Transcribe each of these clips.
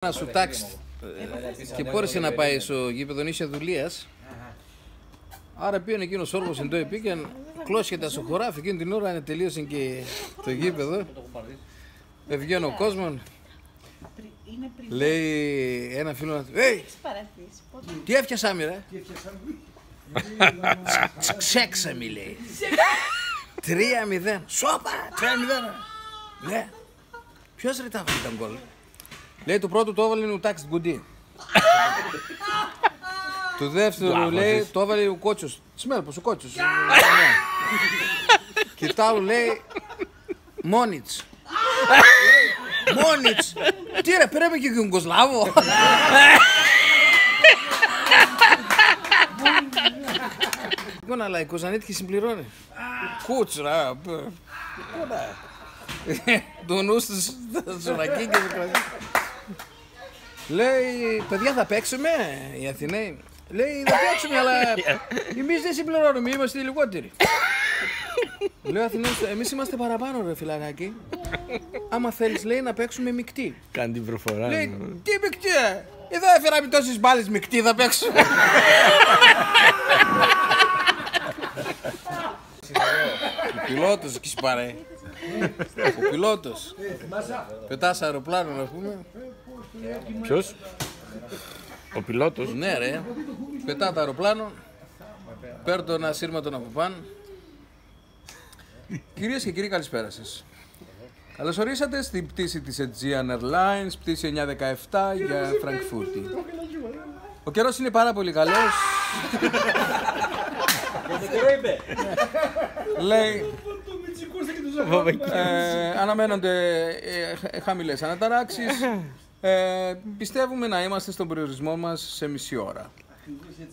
Ένα σου τάξη και μπόρεσε να πάει στο γήπεδο νήσια δουλείας. Άρα πήγαινε εκείνος όρκος εν το επίκεν, κλώσχεται στο χωράφι, εκείνη την ώρα είναι τελείωσε και το γήπεδο. Βγαίνει ο κόσμος, λέει ένα φίλο να του, τι έφτιασαμε ρε? Ξέξαμε λέει. 3-0, σόπα, 3-0. Ναι, ποιος ρε τα βάλει τον γκολ? Λέει το πρώτο το έβαλε ο Τάξη Γκουντή. Το δεύτερο λέει το έβαλε ο Κότσος. Σμέλπος ο Κότσος. Και το άλλο λέει Μόνιτς. Μόνιτς. Τι ρε πέραμε και τον Κοσλάβο. Λοιπόν αλλά η Κοζανίτικη συμπληρώνει. Κούτσρα. Το νου στους σωρακί και λέει, παιδιά θα παίξουμε, οι Αθηναίοι. Λέει, θα παίξουμε, αλλά εμείς δεν συμπληρώνουμε, είμαστε οι λιγότεροι. Λέει ο Αθηναίος, εμείς είμαστε παραπάνω ρε φιλαράκι. Άμα θέλεις, λέει, να παίξουμε μεικτή. Κάνει την προφορά. Λέει, τι μεικτή, εδώ έφεραμε τόσες μπάλες μεικτή, θα παίξουμε. Ο πιλότος εκεί σπαρέ. Ο πιλότος. Πετάς αεροπλάνο να πούμε. Ποιος? Ο πιλότος. Ναι ρε. Πετά το αεροπλάνο. Παίρνω το ένα σύρματον από πάνω. Κυρίες και κύριοι καλησπέρα σας. Καλώς ορίσατε στην πτήση της Aegean Airlines, πτήση 917 για Φραγκφούρτη. Ο καιρός είναι πάρα πολύ καλός. Λέει, αναμένονται χαμηλές αναταράξεις. Πιστεύουμε να είμαστε στον περιορισμό μας σε μισή ώρα.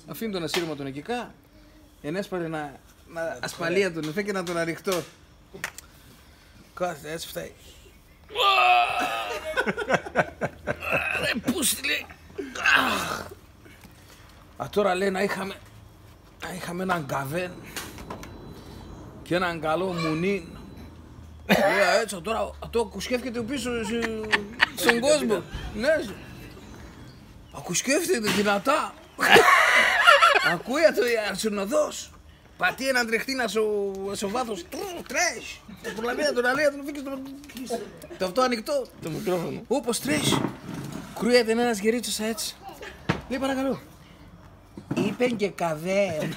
Αφήνω τον ασύρμα τον εκικά, ενέσπαρε να ασφαλεία τον εφέ και να τον ανοιχτώ. Κάθε έτσι φταίει. Ρε πούστη λέει. Τώρα λέει να είχαμε έναν καβέν και έναν καλό μουνίν. Λέει έτσι τώρα ακουσκεύκεται πίσω στον κόσμο. Ναι, ακουσκεύκεται δυνατά. Ακούει το αρσενοδός. Πατεί έναν τρεχτίνα στο βάθος. Τρέχει. Το προλαβαίνει να τον αλέει να τον φύγει το αυτό ανοιχτό. Το μικρόφωνο. Όπως τρέχει. Κρούεται ένας γερίτσος έτσι. Λέει παρακαλώ. Είπεν και καβέν.